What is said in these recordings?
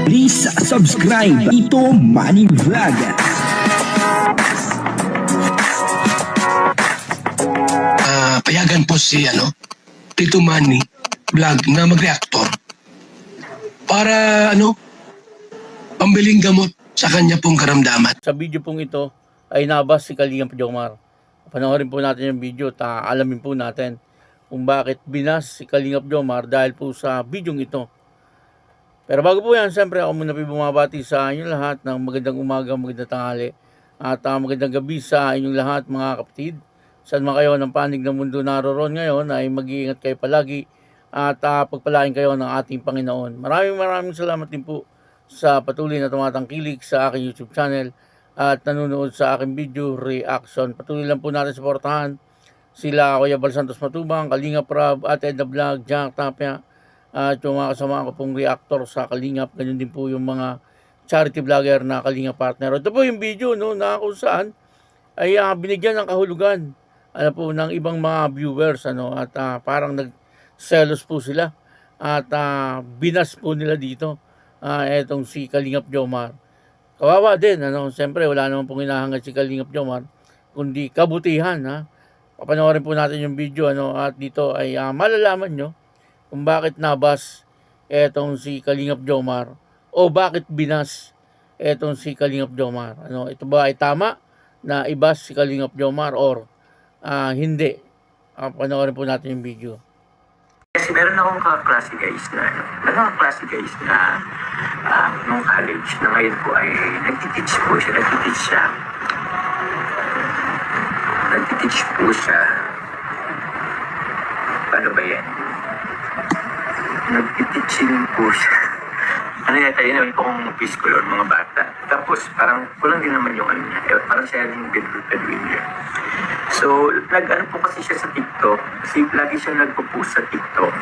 Please subscribe Tito Manny Vlog. Payagan po si Tito Manny Vlog na mag-reactor para pambiling gamot sa kanya pong karamdaman. Sa video pong ito ay nabas si Kalingap Jomar. Panoorin po natin yung video at alamin po natin kung bakit binas si Kalingap Jomar dahil po sa video ito. Pero bago po yan, siyempre ako muna po bumabati sa inyong lahat ng magandang umaga, magandang tanghali at magandang gabi sa inyong lahat mga kapatid. Saan man kayo ng panig ng mundo naroon ngayon ay mag-iingat kayo palagi at pagpalain kayo ng ating Panginoon. Maraming salamat din po sa patuloy na tumatangkilik sa aking YouTube channel at nanonood sa aking video reaction. Patuloy lang po natin suportahan sila Kuya Bal Santos Matubang, Kalingap Rab, at Edna Vlog, Jack Tapia at yung mga kasama ko pong reactor sa Kalingap. Ganyan din po yung mga charity vlogger na Kalingap partner. Ito po yung video na kung saan ay binigyan ng kahulugan po ng ibang mga viewers at parang nagselos po sila at binas po nila dito etong si Kalingap Jomar. Kawawa din siyempre wala naman pong hinahangad si Kalingap Jomar kundi kabutihan. Papanoorin po natin yung video at dito ay malalaman nyo kung bakit nabas etong si Kalingap Jomar o bakit binas etong si Kalingap Jomar. Ito ba ay tama na ibas si Kalingap Jomar or hindi? Panoorin po natin yung video. Kasi meron akong kaklase guys na nung college na ngayon po ay nagtiteach siya. Paano ba yan? Nagtiteaching po siya. Yata yun naman po kung piscolor mga bata. Tapos parang kulang din naman yung niya. Parang siya yung bedwinner. So, po kasi siya sa TikTok. Kasi lagi siya nagpo-post sa TikTok.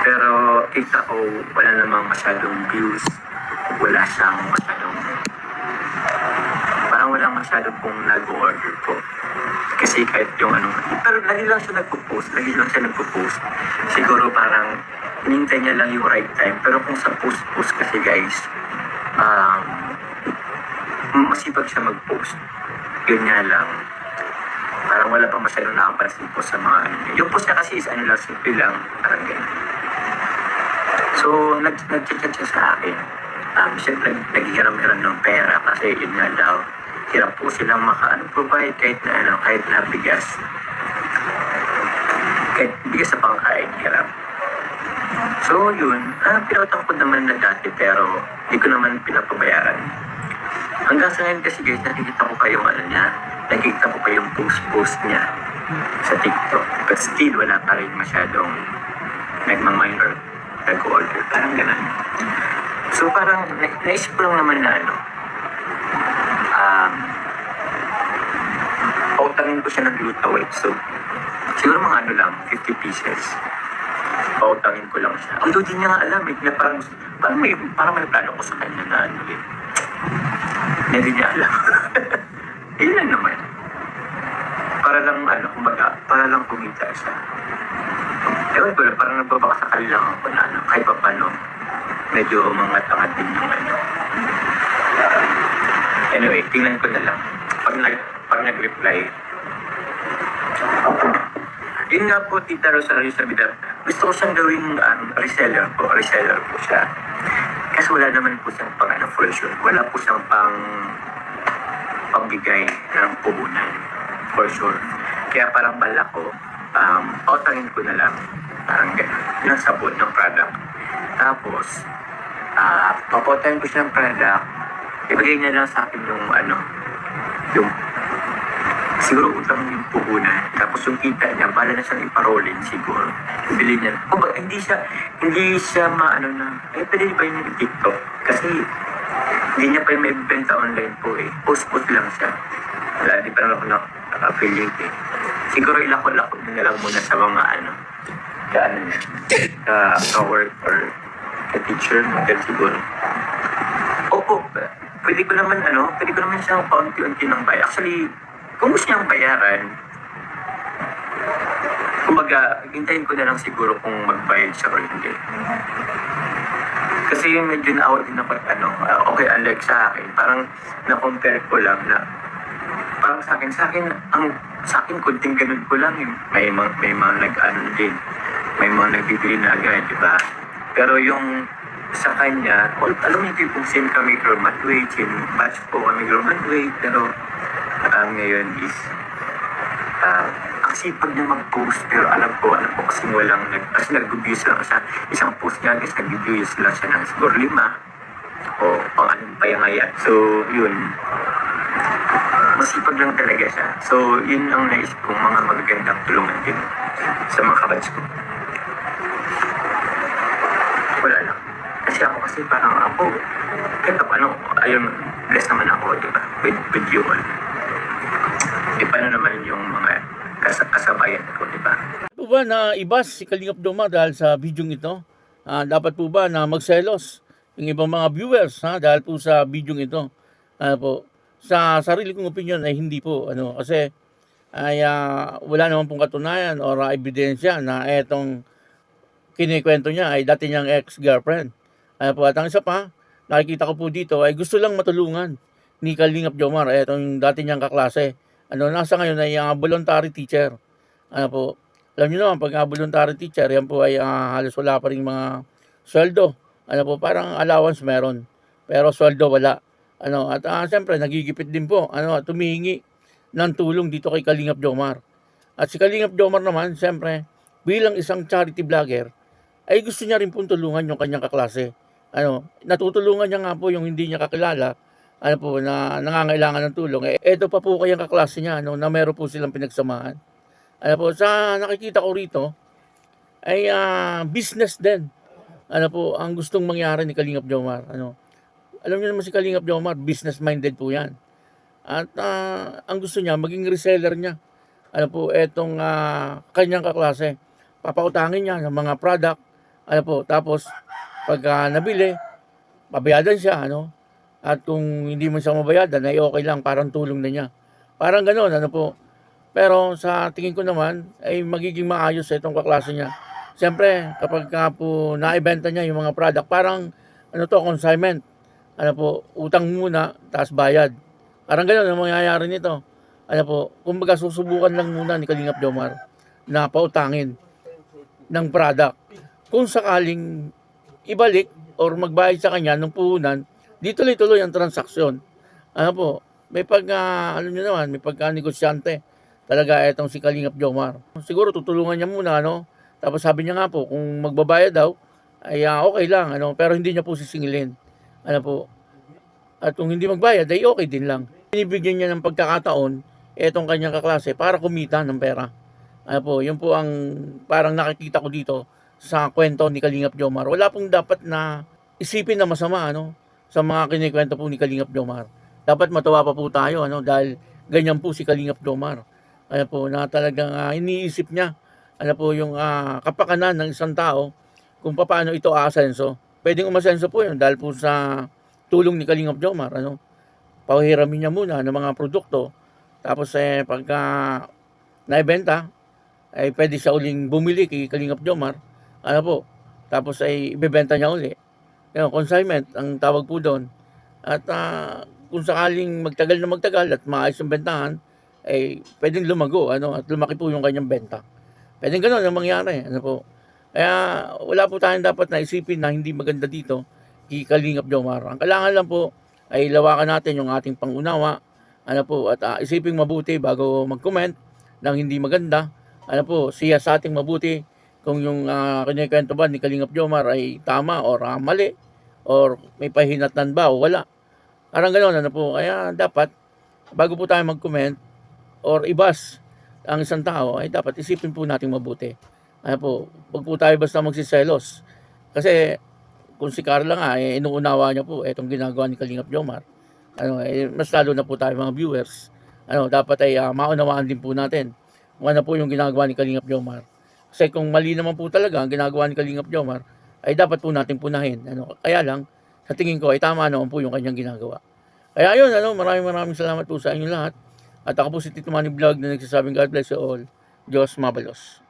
Pero kita ko wala namang masyadong views. Wala siyang masyadong pong nag-order po. Kasi kahit yung pero lagi lang siya nagpo-post. Siguro parang hinintay niya lang yung right time. Pero kung sa post kasi guys, masipag siya mag-post. Yun nga lang, parang wala pang masyadong nakapansin po sa mga yung post niya kasi is lang, simple lang, parang ganyan. So, nag-chat siya sa akin. Siyempre, naghihiram-hiram ng pera kasi yun nga daw, hirap po silang provide kahit na bigas. Kahit bigas sa pangkain, hirap. So, yun, pinatangkod naman na dati pero hindi ko naman pinapabayaran. Hanggang sa ngayon kasi guys, nakikita ko pa yung nakikita ko pa yung post niya sa TikTok. But still, wala pa rin masyadong nag-minor, nag-order, parang ganun. So parang naisip ko lang naman na pautangin ko siya ng glutawate. So siguro mga lang, 50 pieces. Pautangin ko lang siya. Although di niya nga alam parang may plano ko sa kanya na hindi niya alam. Yun lang naman. Para lang para lang kumita siya. Ewan ko lang, parang nagbabakasakali lang ako na kahit pa paano medyo umangat-angat din yung Anyway, tingnan ko na lang. Pag nag-reply. Yun nga po, Tita Rosario Sabidar. Gusto ko siyang gawing reseller po siya. Kasi wala naman po siyang for sure. Wala po siyang pagbigay ng puhunan. For sure. Kaya parang bala ko, pautangin ko na lang. Parang gano'n. Yung sabon ng product. Tapos, papautangin ko siya ng product. Ibigay niya lang sa akin yung siguro utang yung puhunan. Tapos yung kita niya, bala na siyang iparolin siguro. Ibili niya. Hindi siya pwede ba yung TikTok? Kasi hindi niya pa yung maibenta online po eh. Post lang siya. Wala, di pa naman ako naka-affiliate eh. Siguro ilako-lako na lang muna sa mga ka-work or ka-teacher. Maganda siguro. Opo, pwede ko naman siyang paunti-unti ng bayar. Actually, kung gusto niyang bayaran, kumbaga, hintayin ko na lang siguro kung magbayad siya or hindi. Kasi medyo na-out din ako, okay, unlike sa akin, parang na-compare ko lang na, parang sa akin, kunting ganun ko lang yung, may mga nag-ano din, may mga nagbibili na agad, di ba? Pero yung sa kanya, alam mo yung tipong same kami graduate, same batch po kami graduate, pero ngayon is, ang sipag niya mag-post, pero alam ko kasi kasi nag-views lang sa isang post niya, guys, nag-views lang siya ng siguro 5 o pang anong payangaya. So, yun. Masipag lang talaga siya. So, yun ang naisip kong mga magagandang tulungan din sa mga kabatch ko. Wala lang. Kasi parang ako, kahit ayun, blessed naman ako, di ba? With you all. Paano naman yung mga kasabayan ko, di ba? Po ba na ibas si Kalingap Jomar dahil sa video ito? Dapat po ba na magselos yung ibang mga viewers dahil po sa video ito? Po, sa sarili kong opinion ay hindi po. Kasi ay wala naman pong katunayan o ebidensya na etong kinikwento niya ay dati niyang ex-girlfriend. At ang isa pa, nakikita ko po dito ay gusto lang matulungan ni Kalingap Jomar, etong dati niyang kaklase. Nasa ngayon ay voluntary teacher. Alam niyo naman, pag voluntary teacher, yan po ay halos wala pa rin mga sweldo. Parang allowance meron, pero sweldo wala. Siyempre, nagigipit din po, tumihingi ng tulong dito kay Kalingap Jomar. At si Kalingap Jomar naman, siyempre, bilang isang charity vlogger, ay gusto niya rin pong tulungan yung kanyang kaklase. Natutulungan niya nga po yung hindi niya kakilala, na nangangailangan ng tulong. Ito pa po kayang kaklase niya, na meron po silang pinagsamahan. Sa nakikita ko rito, ay business din. Ang gustong mangyari ni Kalingap Jomar. Alam niyo naman si Kalingap Jomar, business-minded po yan. At ang gusto niya, maging reseller niya. Etong kanyang kaklase. Papautangin niya ng mga product. Tapos, pag nabili, pabayadan siya, At kung hindi mo siya mabayadan, ay okay lang, parang tulong na niya. Parang gano'n, Pero sa tingin ko naman, ay magiging maayos itong kaklase niya. Siyempre, kapag po naibenta niya yung mga product, parang, consignment. Utang muna, tapos bayad. Parang gano'n ang mangyayari nito. Kumbaga susubukan lang muna ni Kalingap Jomar na pautangin ng product. Kung sakaling ibalik or magbayad sa kanya ng puhunan, di tuloy-tuloy ang transaksyon. May alam niyo naman, may pagka-negosyante talaga itong si Kalingap Jomar. Siguro tutulungan niya muna, Tapos sabi niya nga po, kung magbabayad daw, ay okay lang, pero hindi niya po sisingilin. At kung hindi magbayad, ay okay din lang. Binibigyan niya ng pagkakataon itong kanyang kaklase para kumita ng pera. Yun po ang parang nakikita ko dito sa kwento ni Kalingap Jomar. Wala pong dapat na isipin na masama, sa mga kinikwento po ni Kalingap Jomar. Dapat matawa pa po tayo, dahil ganyan po si Kalingap Jomar. Na talagang iniisip niya, yung kapakanan ng isang tao, kung paano ito aasenso. Pwedeng umasenso po yun dahil po sa tulong ni Kalingap Jomar. Pahiramin niya muna ng mga produkto. Tapos pagka naibenta, ay pwede siya uling bumili kay Kalingap Jomar. Tapos ay ibebenta niya uli. Consignment ang tawag po doon. At kung sakaling magtagal at maayos yung bentahan, ay pwedeng lumago, at lumaki po yung kanyang benta. Pwedeng gano'n ang mangyari, Kaya wala po tayong dapat na isipin na hindi maganda dito kay Kalingap Jomar. Ang kailangan lang po ay lawakan natin yung ating pangunawa, at isipin mabuti bago mag-comment ng hindi maganda. Siya sa ating mabuti kung yung kinikwento ba ni Kalingap Jomar ay tama or mali, or may pahinatnan ba o wala. Parang gano'n, Kaya dapat, bago po tayo mag-comment or ibas ang isang tao, ay dapat isipin po natin mabuti. Huwag po tayo basta magsiselos. Kasi kung si Carla nga, inuunawa niya po itong ginagawa ni Kalingap Jomar. Mas lalo na po tayo mga viewers. Dapat ay maunawaan din po natin kung ano po yung ginagawa ni Kalingap Jomar. Kasi kung mali naman po talaga ang ginagawa ni Kalingap Jomar, ay dapat po natin punahin. Kaya lang, sa tingin ko ay tama naman po yung kanyang ginagawa. Kaya ayun, maraming salamat po sa inyo lahat. At ako po si Tito Manny Vlog na nagsasabing God bless you all. Diyos mabalos.